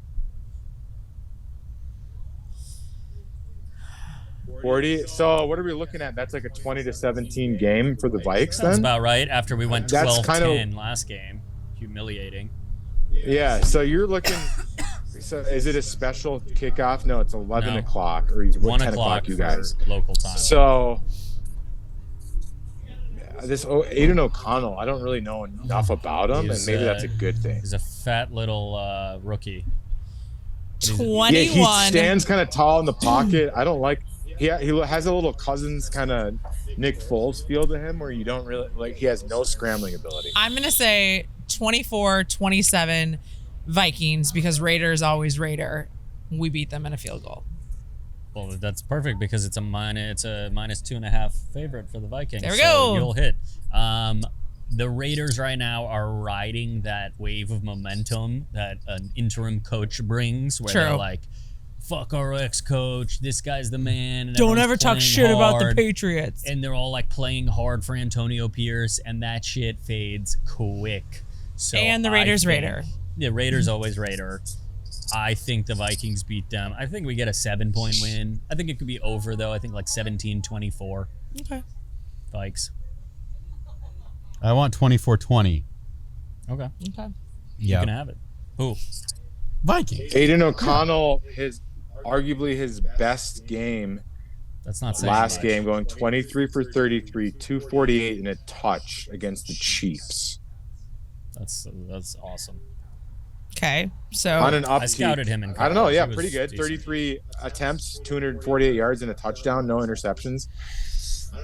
40. So what are we looking at? That's like a 20-17 game for the Vikes That's then? about right. After we went That's 12-10 last game, humiliating. Yeah, so you're looking. So is it a special kickoff? No, it's 11 No. o'clock or 1 10 o'clock you guys. for local time. So this Aiden O'Connell, I don't really know enough about him, He's, and maybe that's a good thing. He's a fat little rookie. 21. Yeah, he stands kind of tall in the pocket. I don't like. He has a little Cousins kind of Nick Foles feel to him, where you don't really like. He has no scrambling ability. I'm going to say 24-27 Vikings because Raiders always Raider. We beat them in a field goal. Well, that's perfect because it's a minus 2.5 favorite for the Vikings. There we so go. You'll hit. The Raiders right now are riding that wave of momentum that an interim coach brings, where they're True. like, "Fuck our ex-coach. This guy's the man." And Don't everyone's ever talk playing shit about the hard. Patriots. And they're all like playing hard for Antonio Pierce, and that shit fades quick. So And the I Raiders think- Raider. Yeah, Raiders always Raider. I think the Vikings beat them. I think we get a 7-point win. I think it could be over though. I think like 17-24 Okay. Vikes. I want 24-20. Okay. Okay. You Yeah. can have it. Who? Vikings. Aiden O'Connell, arguably his best game That's not saying last much. game, going 23 for 33, 248 and a touch against the Chiefs That's awesome. Okay. So on an up. I scouted him in I don't know. college. Yeah, He was pretty good. decent. 33 attempts, 248 yards, and a touchdown. No interceptions.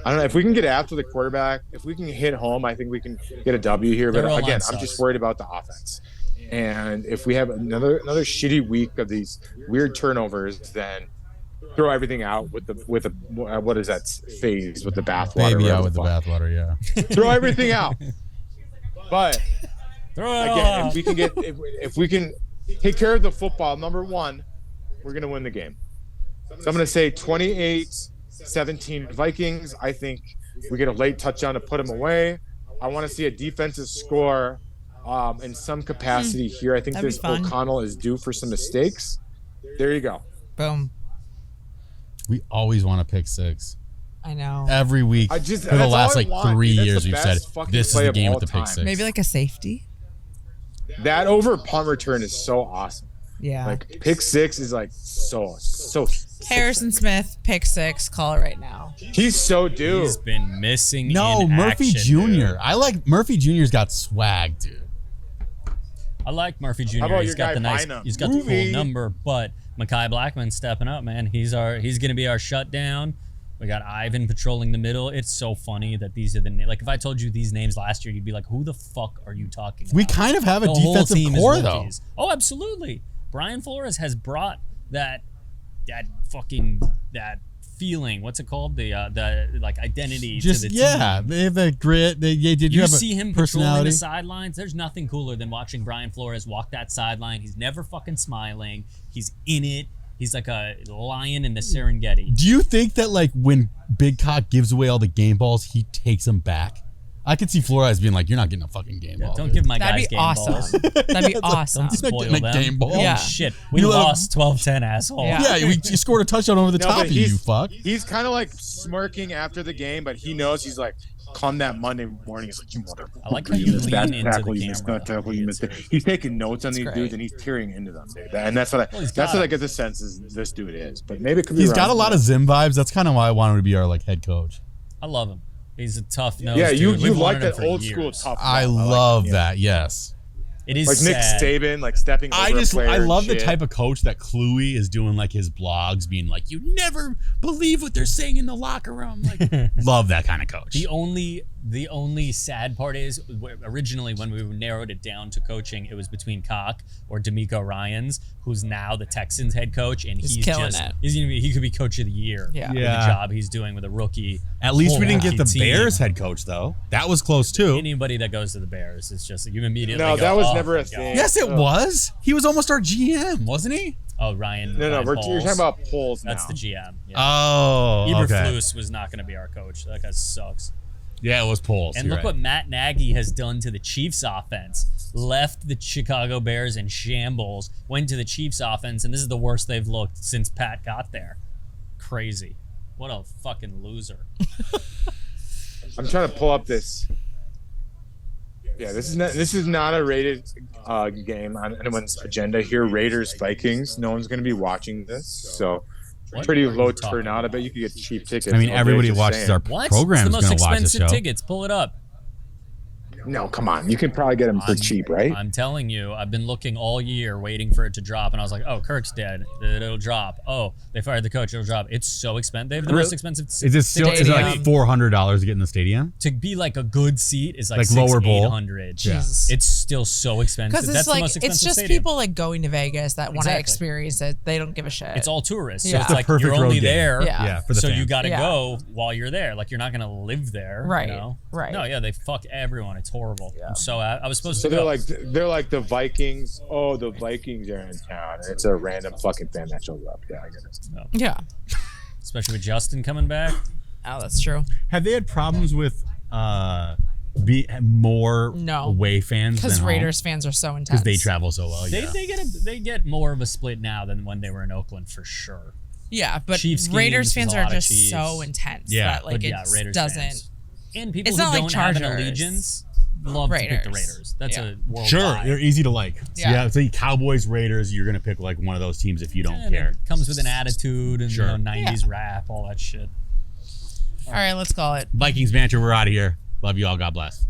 I don't know if we can get after the quarterback. If we can hit home, I think we can get a W here. Their But O-line again, I'm sucks. just worried about the offense. And if we have another shitty week of these weird turnovers, then throw everything out with the what is that phase with the bathwater? Baby whatever out with the fuck. bathwater, yeah. Throw everything out. But Throw it all again, out. if we can take care of the football, number one, we're gonna win the game. So I'm gonna say 28-17 Vikings. I think we get a late touchdown to put them away. I want to see a defensive score in some capacity here. I think That'd be this fun. O'Connell is due for some mistakes. There you go. boom. We always want to pick six. I know. Every week for the that's last all I like want, 3 dude. That's years the we've said best fucking this is play the of game all with the pick time. six. Maybe like a safety. That over punt return is so awesome. Yeah. Like pick six is like so. Harrison Smith, pick 6. Call it right now. He's so due. He's been missing. No, in Murphy action, Jr. dude. I like Murphy Jr.'s got swag, dude. I like Murphy Jr. How about He's your got guy the nice. Bynum? He's got the cool Movie. number, but Mekhi Blackman's stepping up, man. He's gonna be our shutdown. We got Ivan patrolling the middle. It's so funny that these are the like. If I told you these names last year, you'd be like, "Who the fuck are you talking about?" We kind of have a The whole defensive team is core though. rookies. Oh, absolutely. Brian Flores has brought that feeling. What's it called? The like identity to the team. They have that grit. You have see him patrolling personality. the sidelines. There's nothing cooler than watching Brian Flores walk that sideline. He's never fucking smiling. He's in it. He's like a lion in the Serengeti. Do you think that like when Big Cock gives away all the game balls, he takes them back? I could see Flores being like, "You're not getting a fucking game ball." Don't give my That'd guys be game awesome. balls. That'd be awesome. He's not Spoil getting a them. game ball. Yeah. Shit, we You know, lost 12-10, asshole. Yeah. Yeah, you scored a touchdown over the No, top but of you, he's- fuck. He's kind of like smirking after the game, but he knows he's like, come that Monday morning, he's like, you mother. I like how you missed that lean into tackle, the you missed camera. that tackle, you missed it. He's taking notes on these great. dudes and he's tearing into them, dude. And that's what he's that's got what I it. get the sense is this dude is. But maybe it could be He's wrong. got a lot of Zim vibes. That's kind of why I want him to be our like head coach. I love him. He's a tough nose. Yeah, you dude. We've like wanted him that for old years. school tough. I love. love like it, that. Yes. It is Like Nick sad. Saban, like stepping over a player I love and the shit. type of coach that Cluey is doing, like his blogs, being like, "You never believe what they're saying in the locker room." Like, love that kind of coach. The only sad part is originally when we narrowed it down to coaching, it was between Cock or D'Amico Ryans, who's now the Texans head coach, and he's killing just it. he could be coach of the year. Yeah. With Yeah. the job he's doing with a rookie. At least we whole didn't get the rookie team. Bears head coach though. That was close too. Anybody that goes to the Bears, it's just you immediately. No, go, that was "Oh, never a thank thing. God." Yes, it was. He was almost our GM, wasn't he? Oh, Ryan. No, Ryan you're Poles. talking about polls now. That's the GM. Yeah. Oh, Eberflus was not going to be our coach. That guy sucks. Yeah, it was Poles. And look what Matt Nagy has done to the Chiefs offense. Left the Chicago Bears in shambles, went to the Chiefs offense, and this is the worst they've looked since Pat got there. Crazy. What a fucking loser. I'm trying to pull up this. Yeah, this is not a rated game on anyone's agenda here. Raiders Vikings. No one's going to be watching this, so What pretty are you low talking turnout. I about? bet you could get cheap tickets. I mean, all day, everybody just watches saying. our What? program's It's the most going to watch the expensive show. tickets. Pull it up. No, come on. You can probably get them for cheap, right? I'm telling you, I've been looking all year waiting for it to drop, and I was like, oh, Kirk's dead. It'll drop. Oh, they fired the coach. It'll drop. It's so expensive. They have the most expensive Is it still? Is it like $400 to get in the stadium? to be like a good seat is like, Like lower bowl? 800. Yeah. Jesus. It's still so expensive. Because That's it's the like most it's expensive just stadium. people like going to Vegas that want to Exactly. experience it. They don't give a shit. It's all tourists. Yeah. So It's it's the like perfect you're only road game. there. Yeah. Yeah, for the So you fans. got to Yeah. go while you're there. Like you're not gonna live there. Right, You know? right. No, yeah, they fuck everyone. It's horrible. I'm so I was supposed So to go. they're like the Vikings. Oh, the Vikings are in town. And it's a random fucking fan that shows up. Yeah, I get it. yeah. Especially with Justin coming back. Oh, that's true. Have they had problems with more No. away fans Because than Raiders fans are so intense. because they travel so well? They Yeah. they get more of a split now than when they were in Oakland for sure. Yeah, but Chiefs Raiders games is fans a are lot of just Chiefs. so intense Yeah, that like But it yeah, Raiders doesn't. fans. And people It's who not like don't have an Chargers. allegiance love to pick the Raiders. Raiders. That's Yeah. a worldwide. Sure, they're easy to like. So Yeah. yeah, say Cowboys, Raiders. You're gonna pick like one of those teams if you don't And care. it comes with an attitude and Sure. 90s rap, all that shit. All right, let's call it. Vikings banter. We're out of here. Love you all. God bless.